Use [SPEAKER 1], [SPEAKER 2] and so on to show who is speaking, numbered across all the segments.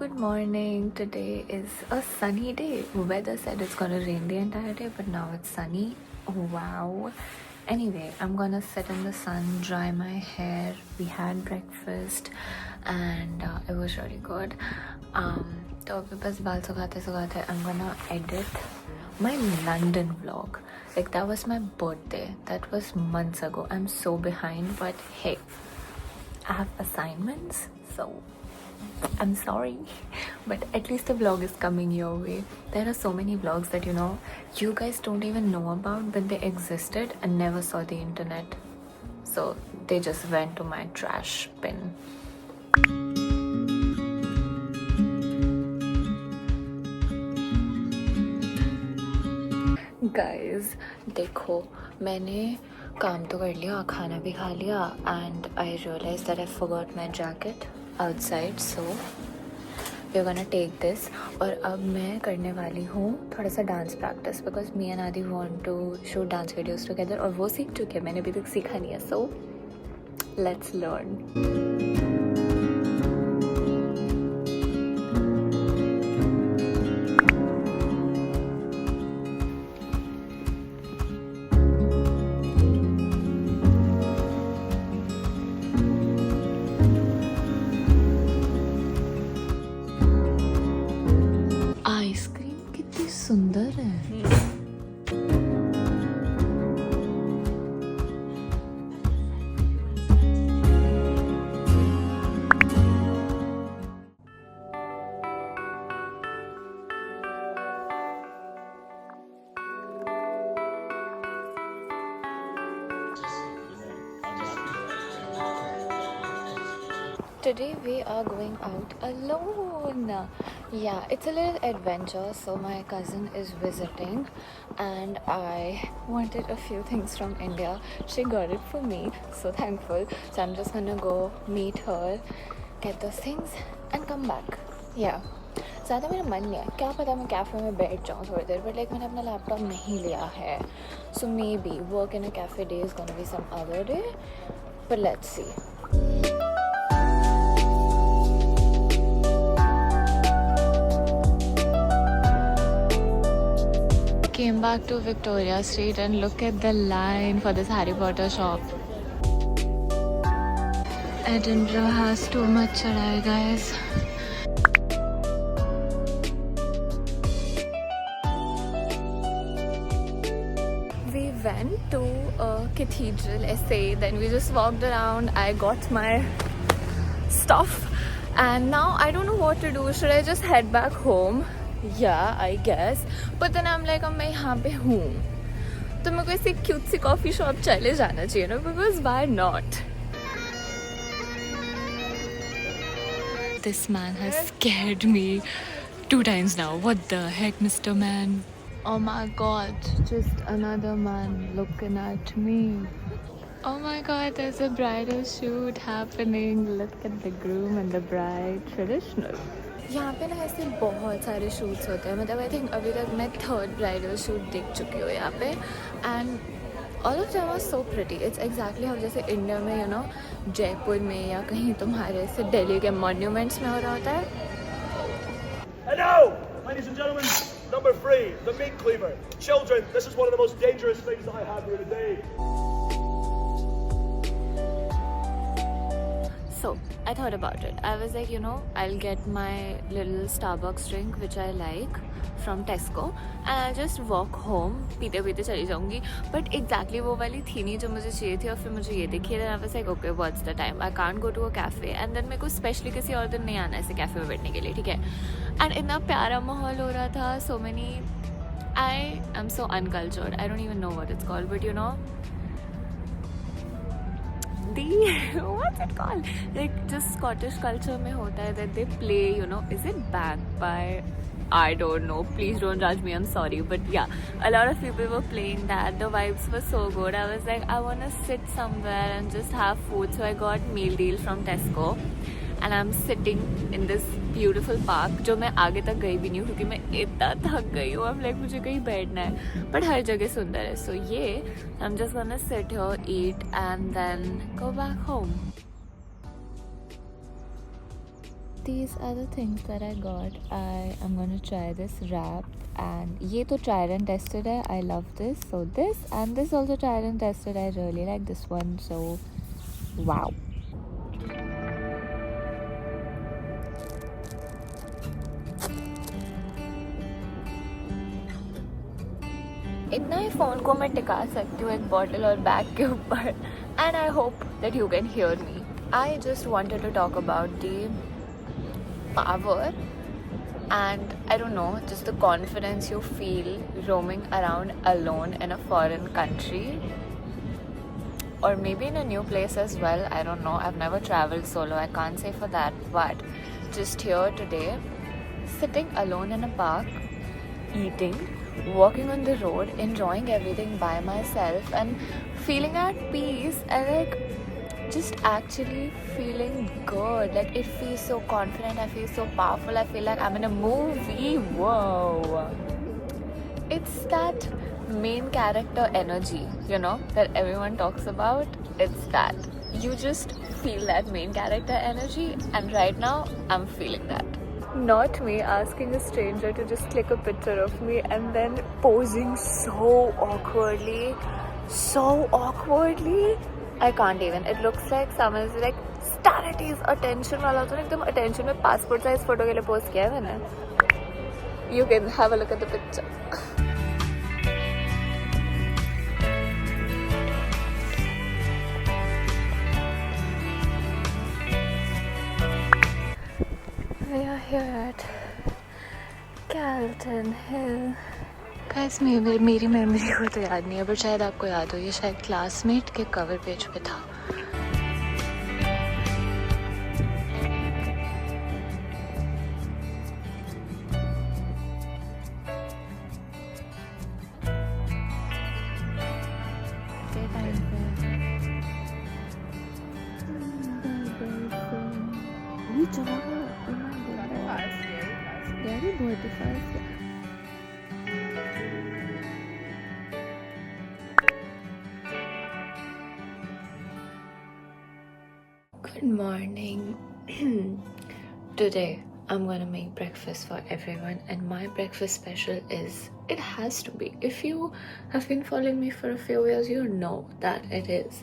[SPEAKER 1] Good morning. Today is a sunny day. Weather said it's gonna rain the entire day, but now it's sunny. Oh, wow. Anyway, I'm gonna sit in the sun, dry my hair. We had breakfast and it was really good. तो अभी बस बाल सुखाते सुखाते I'm gonna edit my London vlog. Like that was my birthday. That was months ago. I'm so behind, but hey, I have assignments, so I'm sorry, but at least the vlog is coming your way. There are so many vlogs that you guys don't even know about, but they existed and never saw the internet. So they just went to my trash bin. Guys, देखो मैंने काम तो कर लिया, खाना भी खा लिया, and I realized that I forgot my jacket outside, so we're gonna take this. और अब मैं करने वाली हूँ थोड़ा सा dance practice, because me and Adi want to shoot dance videos together, और वो सीख चुके हैं, मैंने अभी तक सीखा नहीं है, सो लेट्स लर्न. आइसक्रीम कितनी सुंदर है. Today we are going out alone. Yeah, it's a little adventure. So my cousin is visiting and I wanted a few things from India. She got it for me, so thankful. So I'm just gonna go meet her, get those things and come back. Yeah. ज़्यादा मेरा मन नहीं है, क्या पता मैं cafe में बैठ जाऊँ थोड़ी देर, बट लाइक मैंने अपना लैपटॉप नहीं लिया है, so maybe work in a cafe day is gonna be some other day, but let's see. Came back to Victoria Street and look at the line for this Harry Potter shop. Edinburgh has too much chadai, guys. We went to a cathedral SA, then we just walked around. I got my stuff and now I don't know what to do. Should I just head back home? Yeah, I guess. But then I'm like, अब मैं यहाँ पे हूँ तो मेरे को ऐसे cute सी coffee shop चले जाना चाहिए ना, because why not? This man has scared me 2 times now. What the heck, Mr. Man? Oh my god, just another man looking at me. Oh my god, there's a bridal shoot happening. Look at the groom and the bride. Traditional. यहाँ पे ना ऐसे बहुत सारे shoots होते हैं, मतलब I think अभी तक मैं 3rd ब्राइडल शूट देख चुकी हूँ यहाँ पे, and all of them are so pretty. It's exactly how जैसे इंडिया में जयपुर में या कहीं तुम्हारे ऐसे दिल्ली के मॉन्यूमेंट्स में हो रहा होता है.
[SPEAKER 2] And now, ladies and gentlemen, number 3, the meat cleaver. Children, this is one of the most dangerous things that I have here today.
[SPEAKER 1] So I thought about it. I was like, I'll get my little Starbucks drink which I like from Tesco and I'll just walk home पीते पीते चली जाऊँगी. But exactly वो वाली थी नहीं जो मुझे चाहिए थी, और फिर मुझे ये देखिए. Then I was like, okay, what's the time? I can't go to a cafe. And then मेरे को स्पेशली किसी और दिन नहीं आना ऐसे कैफ़े में बैठने के लिए, ठीक है. And इतना प्यारा माहौल हो रहा था. So many, I am so uncultured. I don't even know what it's called, but what's it called? Like just Scottish culture में होता है that they play, is it backed by, I don't know, please don't judge me, I'm sorry, but yeah, a lot of people were playing that. The vibes were so good. I was like, I want to sit somewhere and just have food, so I got meal deal from Tesco and I'm sitting in this beautiful park जो मैं आगे तक गई भी नहीं हूँ क्योंकि मैं इतना थक गई हूँ. अब लाइक मुझे कहीं बैठना है, बट हर जगह सुंदर है. सो ये I'm just gonna sit here, eat and then go back home. these are the things that I got. I am gonna try this wrap, and ye to tried and tested hai. I love this. So this and this also tried and tested. I really like this one. So wow. इतना ही phone को मैं टिका सकती हूँ एक bottle और bag के ऊपर, and I hope that you can hear me. I just wanted to talk about the power and I don't know, just the confidence you feel roaming around alone in a foreign country, or maybe in a new place as well. I don't know, I've never traveled solo, I can't say for that, but just here today, sitting alone in a park, eating, walking on the road, enjoying everything by myself and feeling at peace and like just actually feeling good. Like it feels so confident, I feel so powerful, I feel like I'm in a movie. Whoa, it's that main character energy, you know, that everyone talks about. It's that you just feel that main character energy, and right now I'm feeling that. Not me asking a stranger to just click a picture of me and then posing so awkwardly. I can't even. It looks like someone is like star it is attention wala to ekdam attention mein passport size photo ke liye post kiya hai maine. You can have a look at the picture. We are here at Calton Hill. Guys, मेरी memory को तो याद नहीं है, but शायद आपको याद हो, ये शायद क्लासमेट के कवर पेज पे था. Good morning. Today I'm gonna make breakfast for everyone, and my breakfast special is, it has to be, if you have been following me for a few years, you know that it is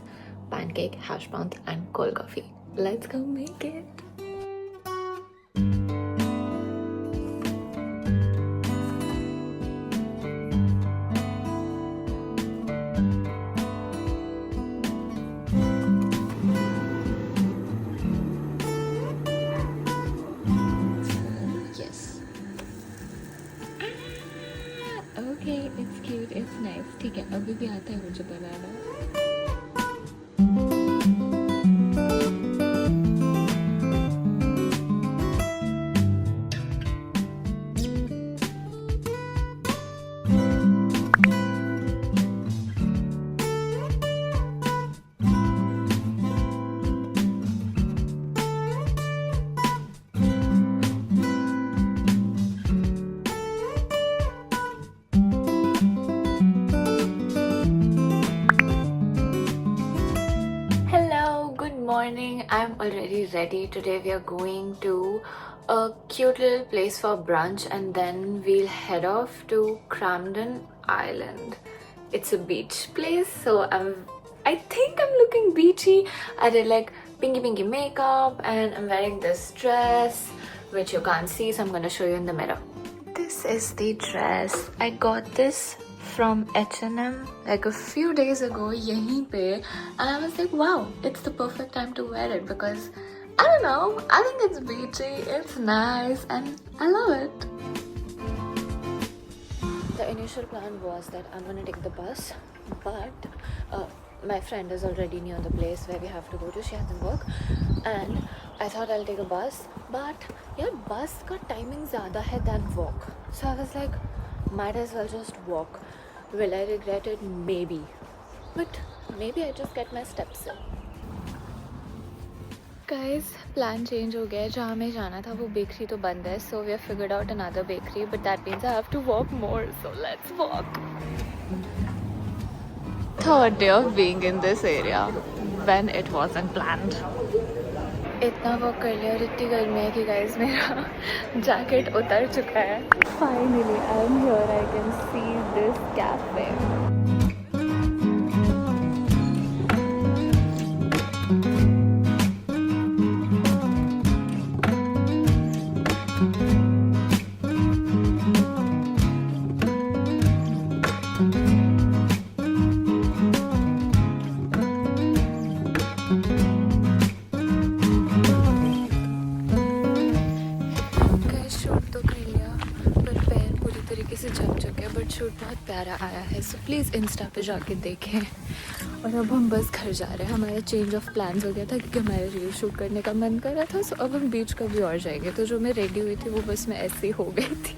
[SPEAKER 1] pancake, hash browns and cold coffee. Let's go make it. Okay, it's cute, it's nice. ठीक है, अभी भी आता है मुझे बनाना. Morning, I'm already ready. Today we are going to a cute little place for brunch, and then we'll head off to Cramden Island. It's a beach place, so I think I'm looking beachy. I did like pinky makeup and I'm wearing this dress which you can't see, so I'm gonna show you in the mirror. This is the dress. I got this from H&M like a few days ago yahin pe, and I was like, wow, it's the perfect time to wear it because I don't know, I think it's beachy, it's nice and I love it. The initial plan was that I'm gonna take the bus, but my friend is already near the place where we have to go to. She hasn't work, and I thought I'll take a bus, but yeah, bus ka timing zyada hai than walk, so I was like, might as well just walk. Will I regret it? Maybe, but maybe I just get my steps in. Guys, plan change हो गया. जहाँ मैं जाना था वो bakery तो बंद है, so we have figured out another bakery, but that means I have to walk more, so let's walk. Third day of being in this area when it wasn't planned. इतना वर्क कर लिया और इतनी गर्मी है कि गाइस मेरा jacket उतर चुका है। Finally I am here, I can see this cafe. से जम चुके हैं बट शूट बहुत प्यारा आया है, सो प्लीज़ इंस्टा पे जाके देखें। और अब हम बस घर जा रहे हैं। हमारा चेंज ऑफ प्लान्स हो गया था क्योंकि हमारे रील शूट करने का मन कर रहा था, सो अब हम बीच कभी और जाएंगे। तो जो मैं रेडी हुई थी वो बस मैं ऐसे ही हो गई थी।